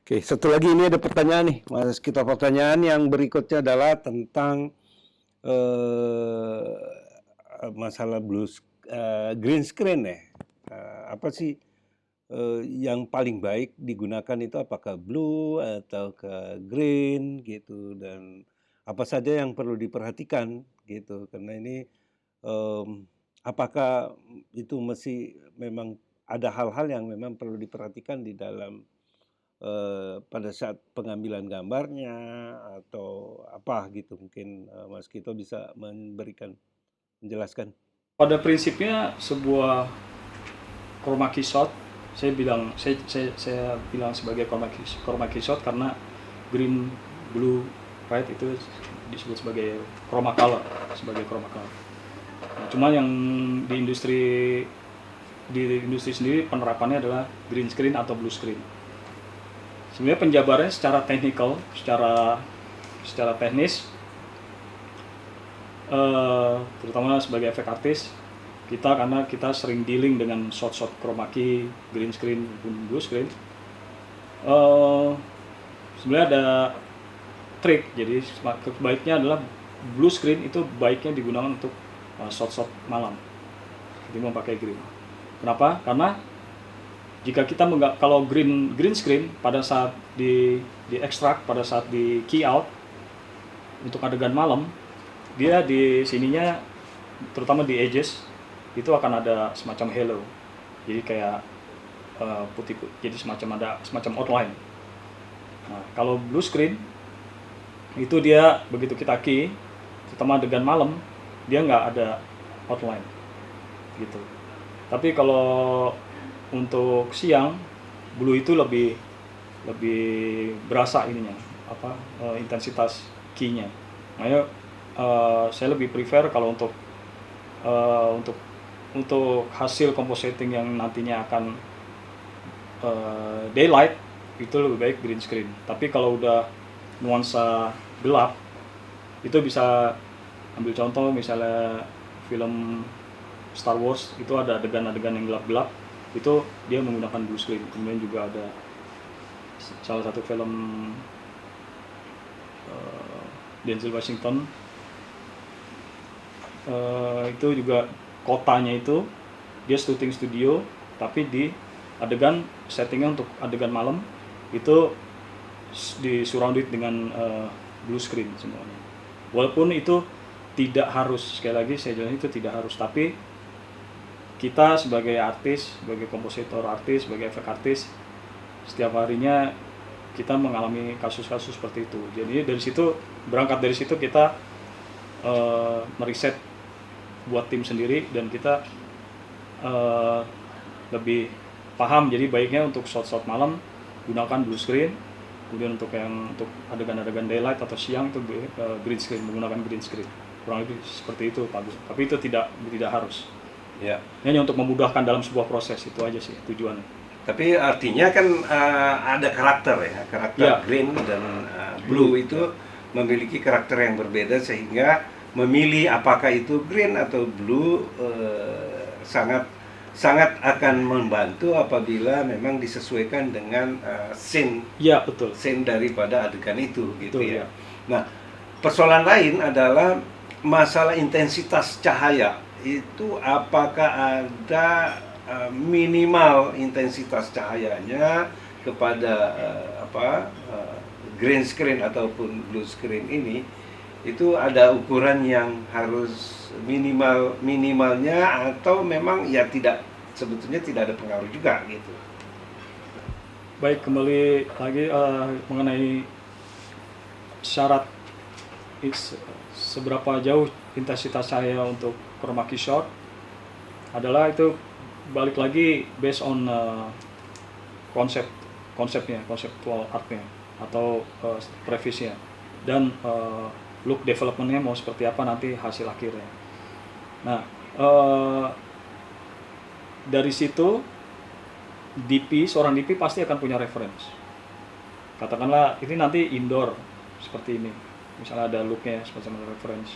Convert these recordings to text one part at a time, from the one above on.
Oke, satu lagi ini ada pertanyaan nih, Mas. Kita pertanyaan yang berikutnya adalah tentang eh, masalah green screen ya. Apa sih yang paling baik digunakan itu apakah blue atau ke green gitu dan apa saja yang perlu diperhatikan gitu karena ini apakah itu mesti memang ada hal-hal yang memang perlu diperhatikan di dalam pada saat pengambilan gambarnya atau apa gitu mungkin Mas Kito bisa menjelaskan. Pada prinsipnya sebuah chroma key shot, saya bilang sebagai chroma key shot karena green, blue, white itu disebut sebagai chroma color, sebagai chroma color. Nah, cuma yang di industri sendiri penerapannya adalah green screen atau blue screen. Sebenarnya penjabarannya secara technical, secara teknis, terutama sebagai efek artis, karena kita sering dealing dengan shot chroma key, green screen maupun blue screen. Sebenarnya ada trik. Jadi baiknya adalah blue screen itu baiknya digunakan untuk shot malam ketimbang pakai green. Kenapa? Karena jika kita kalau green screen pada saat di ekstrak, pada saat di key out untuk adegan malam, dia di sininya terutama di edges itu akan ada semacam halo, jadi kayak putih, jadi ada semacam outline. Nah, kalau blue screen itu dia begitu kita key, terutama adegan malam, dia nggak ada outline gitu. Tapi kalau untuk siang, blue itu lebih berasa ininya, intensitas key-nya. Makanya saya lebih prefer kalau untuk hasil compositing yang nantinya akan daylight itu lebih baik green screen. Tapi kalau udah nuansa gelap, itu bisa ambil contoh misalnya film Star Wars, itu ada adegan-adegan yang gelap-gelap, itu dia menggunakan blue screen. Kemudian juga ada salah satu film Denzel Washington, itu juga kotanya itu dia syuting studio, tapi di adegan settingnya untuk adegan malam itu disurrounded dengan blue screen semuanya. Walaupun itu tidak harus, sekali lagi saya jelaskan itu tidak harus, tapi kita sebagai artis, sebagai kompositor artis, sebagai efek artis, setiap harinya kita mengalami kasus-kasus seperti itu. Jadi berangkat dari situ kita meriset buat tim sendiri, dan kita lebih paham. Jadi baiknya untuk shot malam gunakan blue screen, kemudian untuk adegan-adegan daylight atau siang itu green screen, menggunakan green screen. Kurang lebih seperti itu, Pak Gus. Tapi itu tidak harus. Ya. Hanya untuk memudahkan dalam sebuah proses, itu aja sih tujuannya. Tapi artinya kan ada karakter ya, karakter green dan blue itu memiliki karakter yang berbeda sehingga memilih apakah itu green atau blue sangat akan membantu apabila memang disesuaikan dengan scene. Ya, betul. Scene daripada adegan itu gitu Betul, ya. Nah, persoalan lain adalah masalah intensitas cahaya. Itu apakah ada minimal intensitas cahayanya kepada green screen ataupun blue screen ini, itu ada ukuran yang harus minimalnya atau memang ya sebetulnya tidak ada pengaruh juga gitu. Baik, kembali lagi mengenai syarat seberapa jauh intensitas cahaya untuk chroma key shot adalah itu balik lagi based on konsepnya, konseptual artnya atau previsnya, dan look developmentnya mau seperti apa nanti hasil akhirnya. Nah, dari situ seorang DP pasti akan punya reference. Katakanlah ini nanti indoor seperti ini, misalnya ada looknya seperti reference.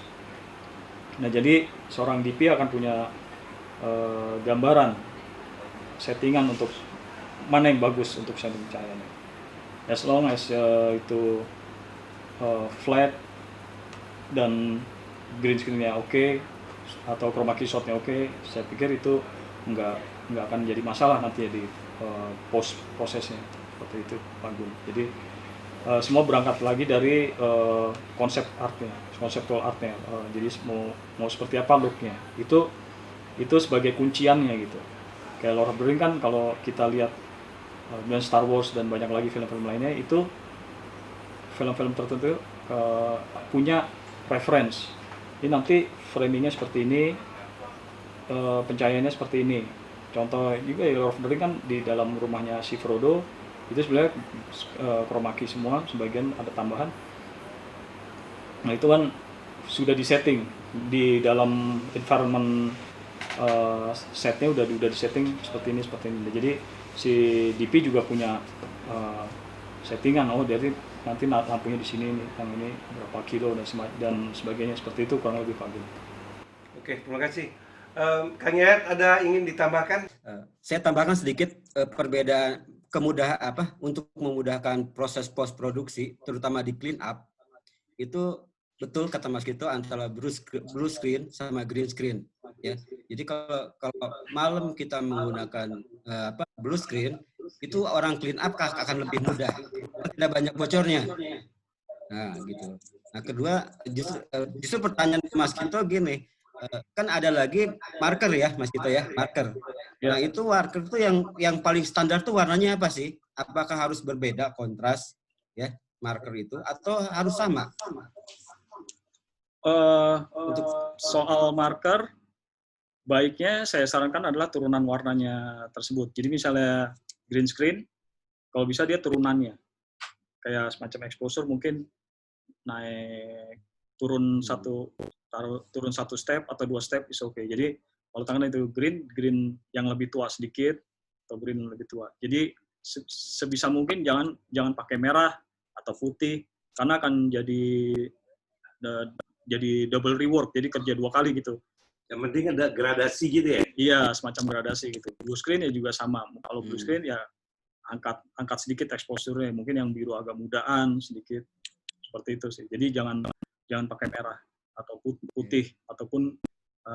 Nah, jadi seorang DP akan punya gambaran settingan untuk mana yang bagus untuk setting cahayanya. as long as itu flat dan green screen-nya oke, atau chroma key shot-nya oke, saya pikir itu nggak nggak akan jadi masalah nanti ya di post prosesnya, seperti itu Pak Gun. Jadi semua berangkat lagi dari konsep artnya, konseptual artnya. Jadi mau seperti apa looknya, itu sebagai kunciannya gitu. Kayak Lord of the Ring kan, kalau kita lihat dan Star Wars dan banyak lagi film-film lainnya, itu film-film tertentu punya reference. Ini nanti framingnya seperti ini, pencahayaannya seperti ini. Contoh juga ya, Lord of the Ring kan di dalam rumahnya si Frodo itu sebenarnya chroma key semua, sebagian ada tambahan. Nah itu kan sudah disetting di dalam environment setnya udah disetting seperti ini. Jadi si DP juga punya settingan, oh jadi nanti lampunya di sini nih, yang ini berapa kilo dan sebagainya, seperti itu kurang lebih Pak Gun. Oke, terima kasih. Kang Yayat ada ingin ditambahkan? Saya tambahkan sedikit perbedaan untuk memudahkan proses post produksi, terutama di clean up. Itu betul kata Mas Kito, antara blue screen sama green screen ya. Jadi kalau malam kita menggunakan blue screen, itu orang clean up akan lebih mudah, tidak banyak bocornya. Nah gitu. Nah kedua, justru pertanyaan Mas Kito gini, kan ada lagi marker ya Mas Kito ya, marker. Nah itu marker itu yang paling standar tuh warnanya apa sih? Apakah harus berbeda kontras ya marker itu, atau harus sama? Untuk soal marker, baiknya saya sarankan adalah turunan warnanya tersebut. Jadi misalnya green screen, kalau bisa dia turunannya, kayak semacam exposure mungkin naik turun satu step atau 2 step is okay. Jadi kalau tangan itu green yang lebih tua sedikit atau green lebih tua. Jadi sebisa mungkin jangan pakai merah atau putih, karena akan jadi double rework, jadi kerja 2 kali gitu. Yang penting ada gradasi gitu ya? Iya, semacam gradasi gitu. Blue screen ya juga sama. Kalau blue screen ya angkat sedikit exposure-nya, mungkin yang biru agak mudaan sedikit, seperti itu sih. Jadi jangan pakai merah atau putih ataupun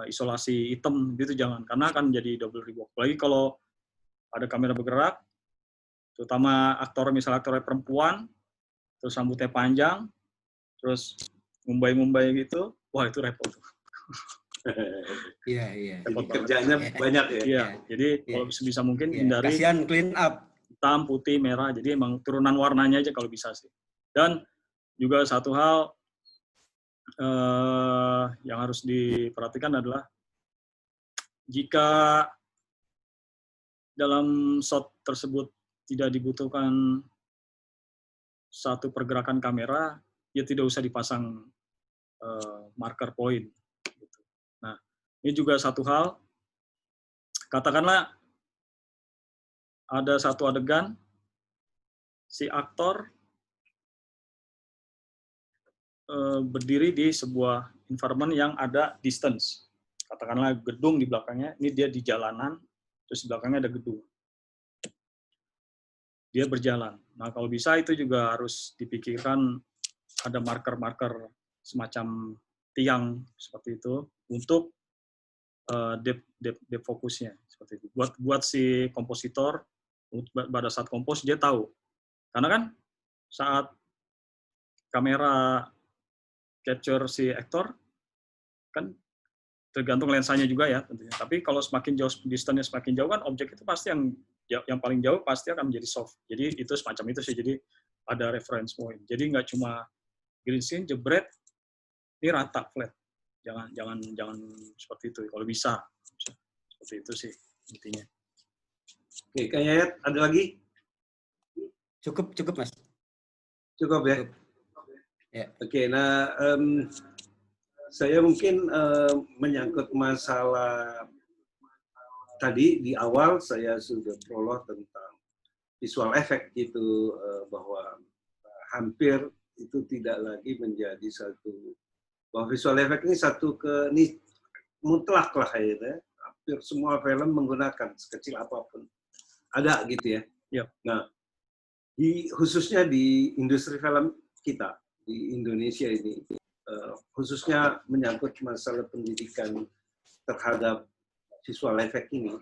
isolasi hitam gitu, jangan, karena akan jadi double rework. Apalagi kalau ada kamera bergerak, terutama misalnya aktornya perempuan, terus rambutnya panjang, terus ngumbai gitu, wah itu repot. Iya. Jadi kerjanya banyak ya? Iya, jadi kalau sebisa mungkin hindari kasihan clean up. Hitam, putih, merah, jadi emang turunan warnanya aja kalau bisa sih. Dan juga satu hal yang harus diperhatikan adalah, jika dalam shot tersebut tidak dibutuhkan satu pergerakan kamera, ya tidak usah dipasang marker point. Gitu. Nah, ini juga satu hal, katakanlah ada satu adegan, si aktor berdiri di sebuah environment yang ada distance. Katakanlah gedung di belakangnya, ini dia di jalanan, terus di belakangnya ada gedung. Dia berjalan. Nah, kalau bisa itu juga harus dipikirkan ada marker-marker semacam tiang seperti itu untuk depth fokusnya seperti itu. Buat si kompositor pada saat kompos dia tahu. Karena kan saat kamera capture si aktor kan tergantung lensanya juga ya tentunya. Tapi kalau semakin jauh distance-nya semakin jauh kan objek itu pasti yang paling jauh pasti akan menjadi soft. Jadi itu semacam itu sih. Jadi ada reference point. Jadi nggak cuma green screen jebret ini rata flat. Jangan seperti itu. Kalau bisa seperti itu sih intinya. Oke, Kang Yayat ada lagi? Cukup Mas. Cukup ya? Ya. Oke, nah saya mungkin menyangkut masalah tadi di awal saya sudah prolog tentang visual effect gitu, bahwa hampir itu tidak lagi menjadi bahwa visual effect ini ini mutlak lah ya, hampir semua film menggunakan sekecil apapun ada gitu ya. Yep. Nah, khususnya di industri film kita di Indonesia ini, khususnya menyangkut masalah pendidikan terhadap visual effect ini.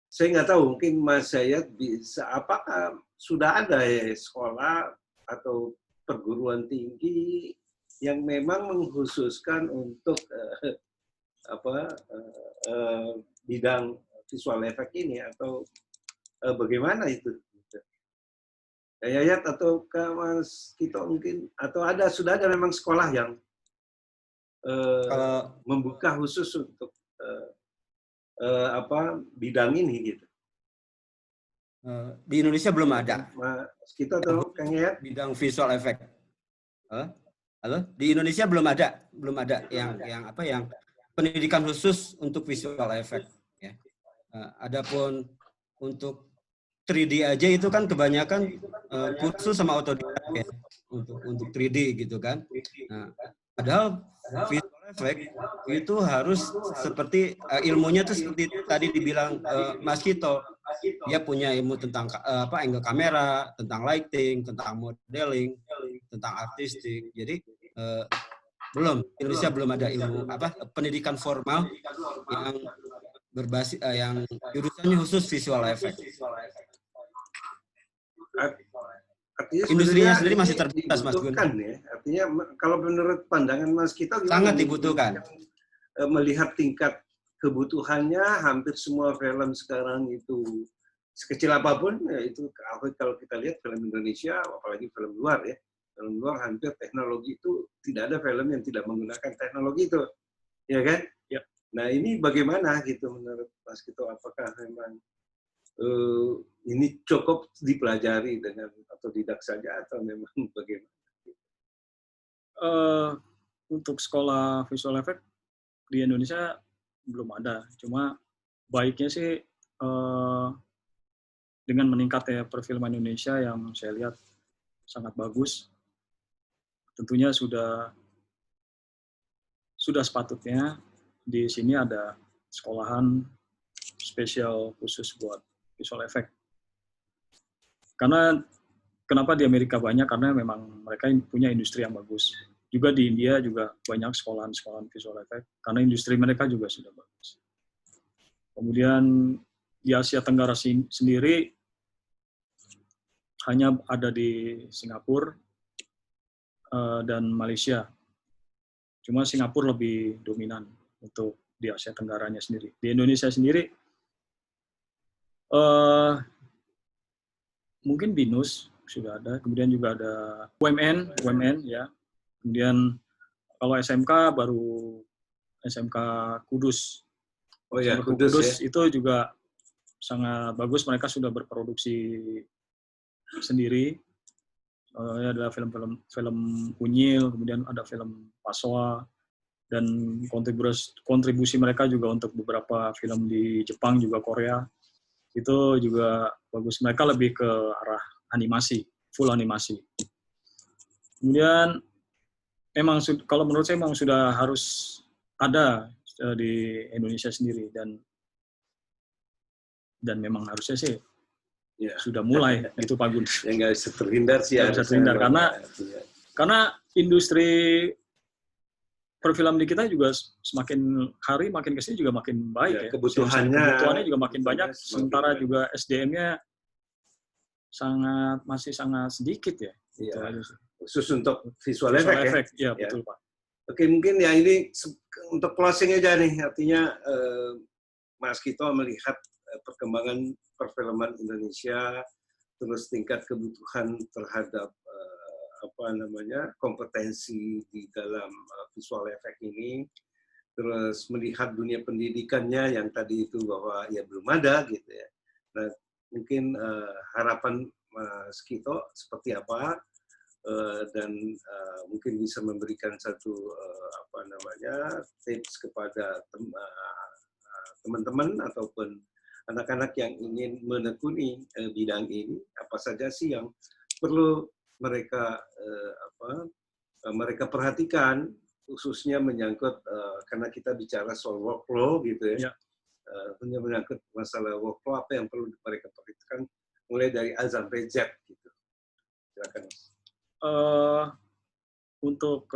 Saya nggak tahu, mungkin Mas Zayat bisa, apakah sudah ada ya sekolah atau perguruan tinggi yang memang mengkhususkan untuk bidang visual effect ini, atau bagaimana itu? Yayat atau Mas Kito mungkin, atau sudah ada memang sekolah yang Kalau membuka khusus untuk bidang ini gitu. di Indonesia belum ada Mas Kito atau Kang Yayat? bidang visual effect. Halo? Di Indonesia belum ada yang pendidikan khusus untuk visual effect. Ya. Adapun untuk 3D aja itu kan kebanyakan kursus sama otodidak ya, untuk 3D gitu kan. Nah, padahal visual effect itu harus seperti ilmunya tuh seperti tadi dibilang Mas Kito, dia punya ilmu tentang angle kamera, tentang lighting, tentang modeling, tentang artistik. Jadi Indonesia belum ada ilmu pendidikan formal yang berbasis yang jurusannya khusus visual effect. Artinya Industrinya sendiri masih terbatas, Mas Gun. Ya. Artinya kalau menurut pandangan Mas Kito, sangat dibutuhkan. Melihat tingkat kebutuhannya, hampir semua film sekarang itu sekecil apapun, ya itu kalau kita lihat film Indonesia, apalagi film luar ya, film luar hampir teknologi itu tidak ada film yang tidak menggunakan teknologi itu, ya kan? Ya. Nah ini bagaimana gitu menurut Mas Kito, apakah memang ini cukup dipelajari dengan otodidak saja atau memang bagaimana? Untuk sekolah visual effect di Indonesia belum ada. Cuma baiknya sih dengan meningkatnya perfilman Indonesia yang saya lihat sangat bagus. Tentunya sudah sepatutnya di sini ada sekolahan spesial khusus buat visual effect. Karena kenapa di Amerika banyak? Karena memang mereka punya industri yang bagus. Juga di India juga banyak sekolahan-sekolahan visual effect, karena industri mereka juga sudah bagus. Kemudian di Asia Tenggara sendiri hanya ada di Singapura dan Malaysia. Cuma Singapura lebih dominan untuk di Asia Tenggaranya sendiri. Di Indonesia sendiri mungkin BINUS sudah ada, kemudian juga ada UMN ya. Kemudian kalau SMK baru SMK Kudus. Oh ya, Kudus ya. Itu juga sangat bagus, mereka sudah berproduksi sendiri. Ada film Unyil, kemudian ada film Paswa, dan kontribusi mereka juga untuk beberapa film di Jepang juga Korea. Itu juga bagus, mereka lebih ke arah animasi, full animasi. Kemudian emang kalau menurut saya memang sudah harus ada di Indonesia sendiri, dan memang harusnya sih ya sudah mulai itu Pak Gun. Ya nggak bisa terhindar sih. Nggak bisa terhindar karena industri perfilm di kita juga semakin hari makin kesini juga makin baik ya. Kebutuhannya juga makin banyak, sementara juga SDM-nya masih sangat sedikit ya. Iya. Khusus untuk visual effect ya. Ya, betul Pak. Oke, mungkin ya ini untuk closing aja nih, artinya Mas Kito melihat perkembangan perfilman Indonesia, terus tingkat kebutuhan terhadap kompetensi di dalam visual effect ini, terus melihat dunia pendidikannya yang tadi itu bahwa ya belum ada gitu ya. Nah, mungkin harapan Mas Kito seperti apa, dan mungkin bisa memberikan satu tips kepada teman-teman ataupun anak-anak yang ingin menekuni bidang ini, apa saja sih yang perlu mereka perhatikan, khususnya menyangkut karena kita bicara soal workflow gitu ya. Menyangkut masalah workflow, apa yang perlu mereka perhatikan mulai dari A sampai Z gitu. Silakan. Eh, untuk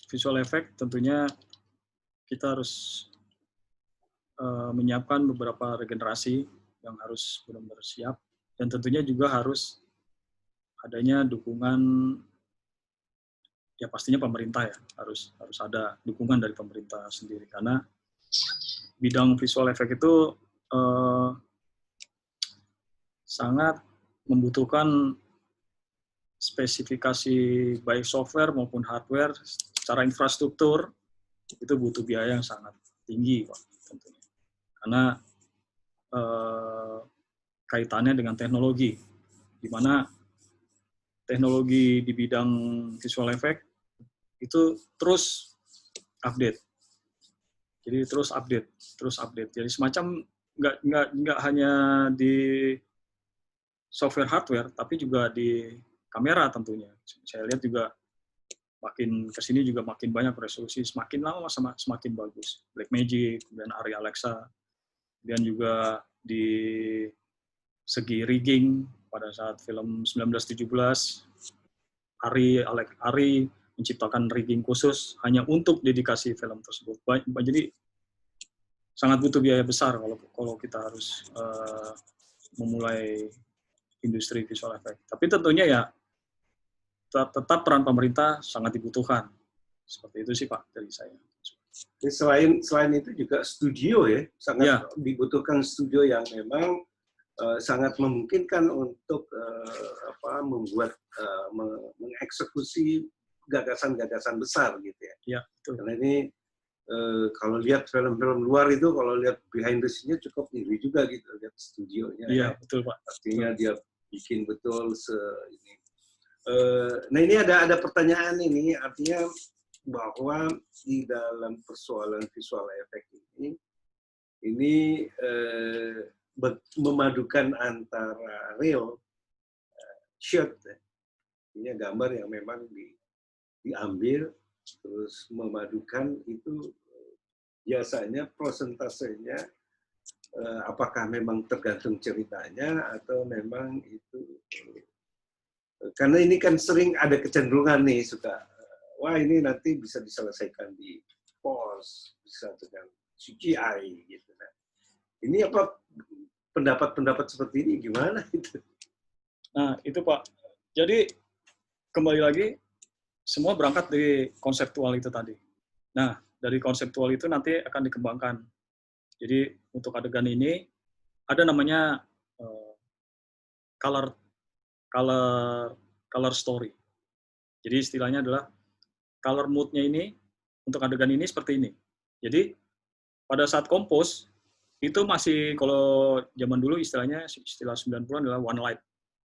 visual effect tentunya kita harus menyiapkan beberapa regenerasi yang harus benar-benar siap, dan tentunya juga harus adanya dukungan, ya pastinya pemerintah ya, harus ada dukungan dari pemerintah sendiri, karena bidang visual effect itu sangat membutuhkan spesifikasi baik software maupun hardware. Secara infrastruktur itu butuh biaya yang sangat tinggi, Pak, tentunya. Karena kaitannya dengan teknologi, di mana teknologi di bidang visual effect itu terus update. Jadi terus update. Jadi semacam nggak hanya di software hardware, tapi juga di kamera tentunya. Saya lihat juga makin kesini juga makin banyak resolusi, semakin lama semakin bagus. Blackmagic, kemudian Arri Alexa, kemudian juga di segi rigging pada saat film 1917, Arri menciptakan rigging khusus hanya untuk dedikasi film tersebut. Jadi sangat butuh biaya besar kalau kita harus memulai industri visual effect. Tapi tentunya ya tetap peran pemerintah sangat dibutuhkan. Seperti itu sih Pak dari saya. Jadi selain itu juga studio ya, sangat dibutuhkan studio yang memang sangat memungkinkan untuk membuat mengeksekusi gagasan-gagasan besar gitu ya. Iya, betul. Karena ini kalau lihat film-film luar itu, kalau lihat behind the scene-nya cukup iri juga gitu, lihat studionya. Iya, ya. betul Pak. Artinya dia bikin betul ini. Nah ini ada pertanyaan ini, artinya bahwa di dalam persoalan visual effect ini memadukan antara real shot, ini gambar yang memang diambil, terus memadukan itu biasanya prosentasenya apakah memang tergantung ceritanya atau memang itu karena ini kan sering ada kecenderungan nih suka wah ini nanti bisa diselesaikan di post, bisa dengan CGI gitu. Nah, ini apa pendapat-pendapat seperti ini gimana itu? Nah, itu Pak. Jadi kembali lagi semua berangkat dari konseptual itu tadi. Nah, dari konseptual itu nanti akan dikembangkan. Jadi untuk adegan ini ada namanya color story. Jadi istilahnya adalah color mood-nya ini untuk adegan ini seperti ini. Jadi pada saat kompos itu masih kalau zaman dulu istilah 90-an adalah one light.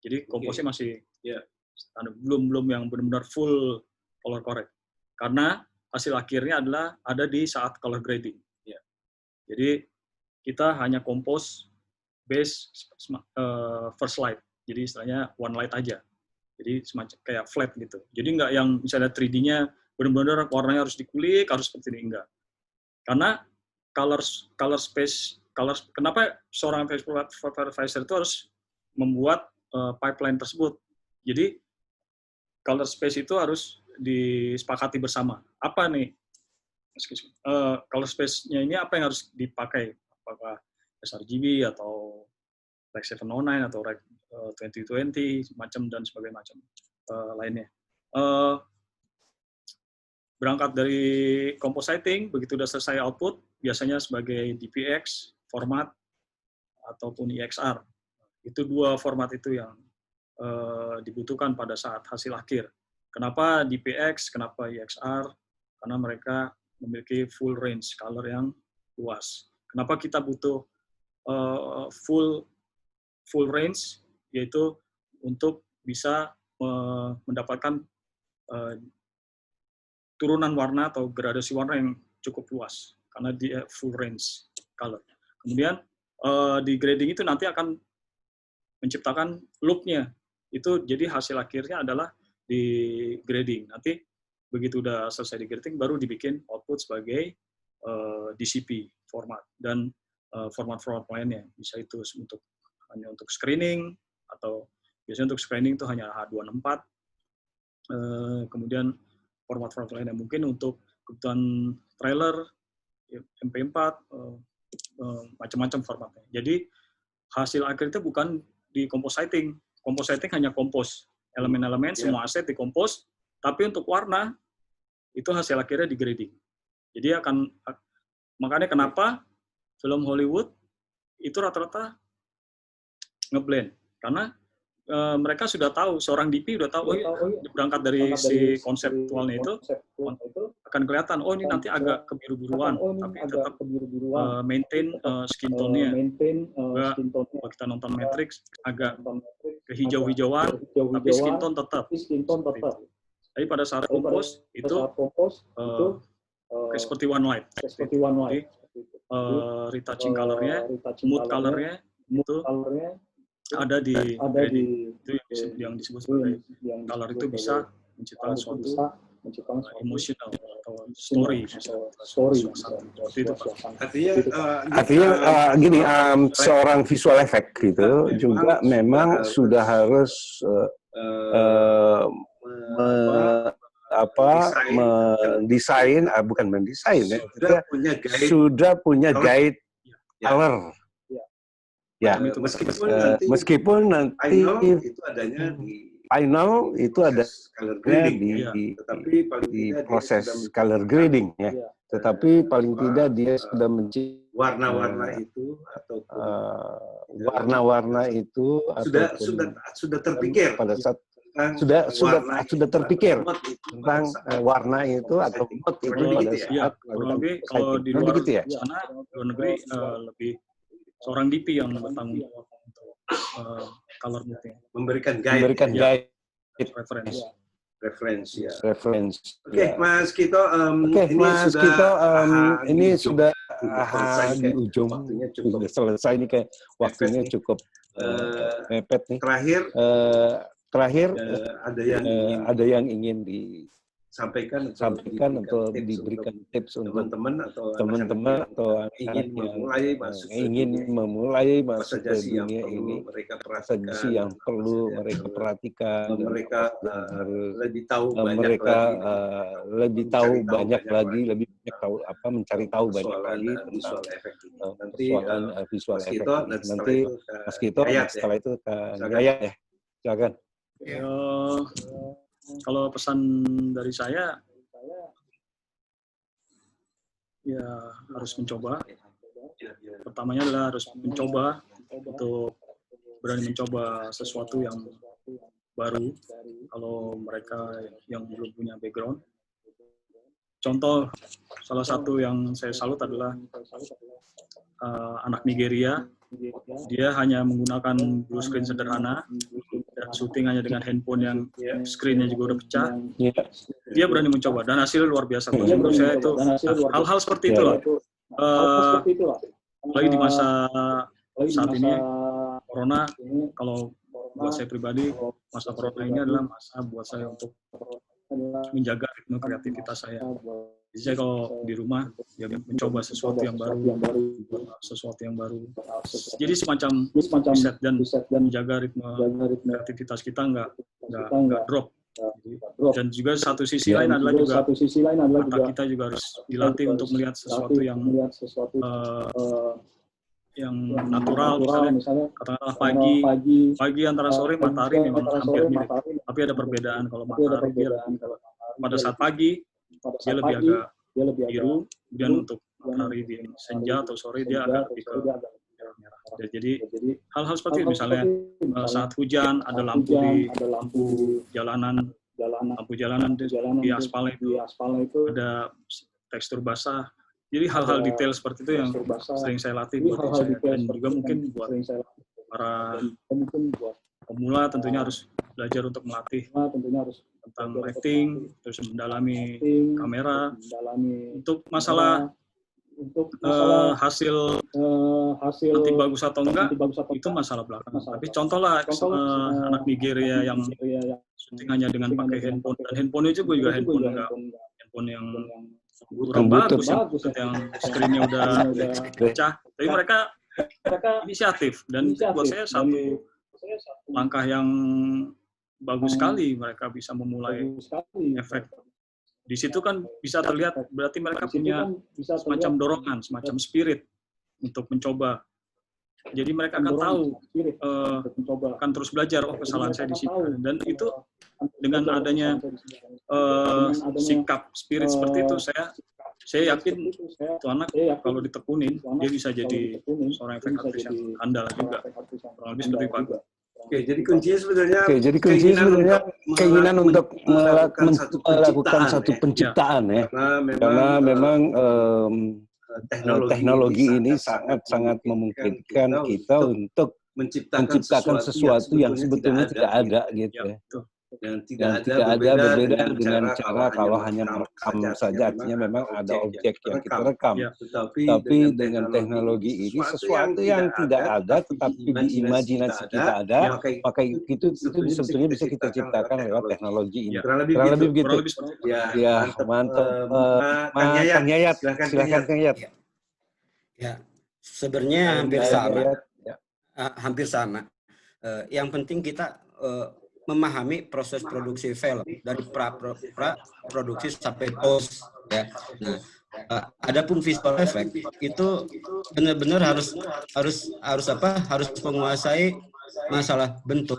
Jadi komposnya masih belum yang benar-benar full color correct. Karena hasil akhirnya adalah ada di saat color grading. Jadi kita hanya kompos base first light. Jadi istilahnya one light aja. Jadi semacam kayak flat gitu. Jadi nggak yang misalnya 3D-nya benar-benar warnanya harus dikulik, harus seperti ini, enggak. Karena color space, kenapa seorang supervisor itu harus membuat pipeline tersebut. Jadi color space itu harus disepakati bersama. Apa nih? Color space-nya ini apa yang harus dipakai? Apakah sRGB atau Rec 709 atau Rec 2020 macam dan sebagainya macam lainnya. Berangkat dari compositing, begitu udah selesai output, biasanya sebagai DPX, format, ataupun EXR. Itu dua format itu yang dibutuhkan pada saat hasil akhir. Kenapa DPX, kenapa EXR? Karena mereka memiliki full range color yang luas. Kenapa kita butuh full range, yaitu untuk bisa mendapatkan turunan warna atau gradasi warna yang cukup luas, karena dia full range color. Kemudian di grading itu nanti akan menciptakan look-nya. Itu jadi hasil akhirnya adalah di grading. Nanti begitu udah selesai di grading, baru dibikin output sebagai DCP format. Dan format-format lainnya. Bisa itu hanya untuk screening, atau biasanya untuk screening itu hanya H264. Kemudian format-format lainnya mungkin untuk kebutuhan trailer, MP4, macam-macam formatnya. Jadi hasil akhir itu bukan di compositing. Compositing hanya kompos. Elemen-elemen, semua aset dikompos, tapi untuk warna, itu hasil akhirnya di grading. Jadi makanya kenapa film Hollywood itu rata-rata ngeblend. Karena mereka sudah tahu, seorang DP sudah tahu, berangkat dari si konseptualnya itu, akan kelihatan, ini nanti agak kebiru-biruan, tapi tetap maintain skin tone-nya. Kalau kita nonton Matrix, agak kehijau-hijauan, tapi skin tone tetap. Tapi pada saat kompos, itu seperti One Light. Jadi, retouching color-nya, mood color-nya, itu ada di itu yang disebut sebagai color, itu bisa menciptakan suatu emotional atau story, seperti itu, Pak. Artinya gini, seorang visual effect gitu juga memang sudah harus mendesain, bukan mendesain, sudah punya guide color. Ya, meskipun nanti itu adanya di final itu ada color grading, di proses color grading ya. Tetapi paling tidak dia sudah warna-warna itu atau warna-warna itu sudah terpikir pada saat sudah terpikir tentang warna itu atau mood itu pada saat kalau di luar gitu ya. Sana luar negeri lebih seorang DP yang bertanggung jawab untuk color moodnya, memberikan guide referensi ya. Oke, Mas Kito, ini sudah di ujung, sudah selesai, ini kayak waktunya cukup mepet nih. Terakhir ada yang ingin disampaikan atau diberikan tips untuk teman-teman atau ingin memulai masuk ke dunia ini, apa saja yang perlu mereka perhatikan, mereka lebih tahu banyak lagi, mencari tahu banyak lagi tentang persoalan visual effect. Nanti Mas Kito setelah itu Yaya ya, silakan. Kalau pesan dari saya, ya harus mencoba. Pertamanya adalah harus mencoba untuk berani mencoba sesuatu yang baru. Kalau mereka yang belum punya background, contoh salah satu yang saya salut adalah anak Nigeria. Dia hanya menggunakan blue screen sederhana dan syuting hanya dengan handphone yang screen-nya juga udah pecah. Dia berani mencoba dan hasilnya luar biasa. Menurut saya itu hal-hal seperti itulah. Lagi di masa saat ini corona, kalau buat saya pribadi, masa corona ini adalah masa buat saya untuk menjaga ritme kreativitas saya. Jadi saya kalau di rumah ya mencoba sesuatu yang baru. Jadi semacam reset dan menjaga ritme kreativitas kita nggak drop. Dan juga satu sisi lain adalah juga mata kita juga harus dilatih untuk melihat sesuatu yang natural, misalnya katakanlah pagi antara sore matahari memang hampir mirip, tapi ada perbedaan. Kalau matahari pada saat pagi dia lebih agak biru, kemudian untuk matahari di senja atau sore dia agak lebih ke merah. Jadi hal-hal seperti itu, misalnya saat hujan ada lampu jalanan di aspal itu ada tekstur basah. Jadi hal-hal detail seperti itu yang sering saya latih buat saya, dan juga mungkin buat para pemula tentunya harus belajar untuk melatih tentang acting, terus mendalami kamera. Untuk masalah hasil nanti bagus atau enggak itu masalah belakangan. Tapi contohlah anak Nigeria yang syuting hanya dengan pakai handphone, dan handphone itu juga handphone handphone yang kurang bagus, yang screen-nya udah pecah. Tapi mereka inisiatif, dan buat saya satu langkah yang bagus sekali mereka bisa memulai efek. Di situ kan bisa terlihat berarti mereka punya semacam dorongan, semacam spirit untuk mencoba. Jadi mereka akan tahu, akan terus belajar, oh kesalahan saya di situ. Dan itu dengan adanya sikap spirit seperti itu, saya yakin itu anak kalau ditekunin, dia bisa jadi seorang efektif yang handal juga. Kurang lebih seperti itu, Pak. Oke, jadi kuncinya sebenarnya keinginan untuk melakukan satu penciptaan ya. Karena memang teknologi ini sangat memungkinkan kita untuk menciptakan sesuatu yang sebetulnya tidak ada gitu ya. Yang tidak ada berbeda dengan cara kalau hanya merekam saja, artinya memang ada objek yang kita rekam. Tapi dengan teknologi ini sesuatu yang tidak ada tetapi di imajinasi kita ada, maka itu sebetulnya bisa kita ciptakan lewat teknologi ini. Kurang lebih begitu. Ya, mantap. Kang Yayat, silakan Kang Yayat. Ya, sebenarnya hampir sama. Hampir sama. Yang penting kita memahami proses produksi film dari pra-produksi sampai post ya. Nah, adapun visual effect itu benar-benar harus menguasai masalah bentuk,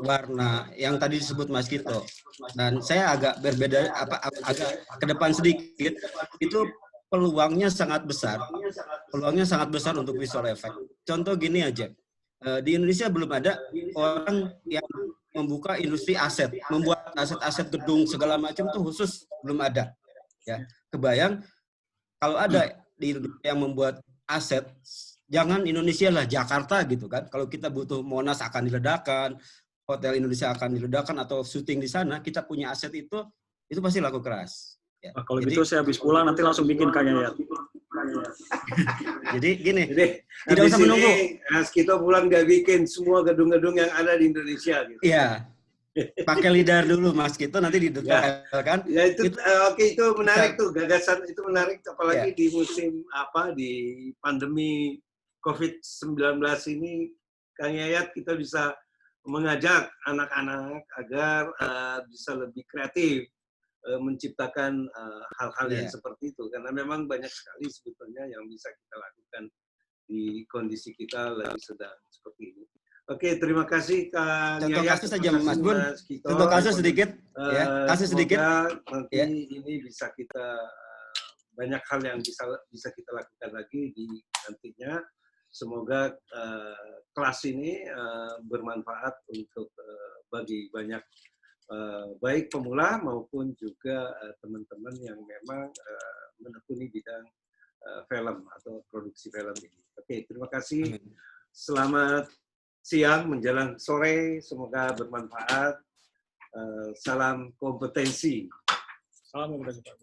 warna yang tadi disebut Mas Kito. Dan saya agak berbeda agak ke depan sedikit, itu peluangnya sangat besar. Peluangnya sangat besar untuk visual effect. Contoh gini aja. Di Indonesia belum ada orang yang membuka industri aset, membuat aset-aset gedung segala macam tuh khusus belum ada. Ya, kebayang kalau ada di Indonesia yang membuat aset, jangan Indonesia lah, Jakarta gitu kan. Kalau kita butuh Monas akan diledakan, Hotel Indonesia akan diledakan atau syuting di sana, kita punya aset itu pasti laku keras. Ya. Kalau gitu saya habis pulang nanti langsung bikin kayaknya ya. Jadi gini, tidak usah menunggu. Mas Kito pulang dia bikin semua gedung-gedung yang ada di Indonesia. Gitu. Iya, pakai lidar dulu Mas Kito, nanti didetailkan. Ya itu oke, itu menarik tuh, gagasan itu menarik, apalagi di musim di pandemi COVID-19 ini, Kang Yayat, kita bisa mengajak anak-anak agar bisa lebih kreatif menciptakan hal-hal yang seperti itu, karena memang banyak sekali sebetulnya yang bisa kita lakukan di kondisi kita lagi sedang seperti ini. Oke, terima kasih Kang Contoh Yayat. kasus saja Mas Bun. Contoh kasus sedikit, ya. Kasus sedikit. Nanti ini bisa kita banyak hal yang bisa kita lakukan lagi di nantinya. Semoga kelas ini bermanfaat untuk bagi banyak baik pemula maupun juga teman-teman yang memang menekuni bidang film atau produksi film ini. Oke, terima kasih. Selamat siang menjelang sore, semoga bermanfaat. Salam kompetensi. Salam kompetensi Pak.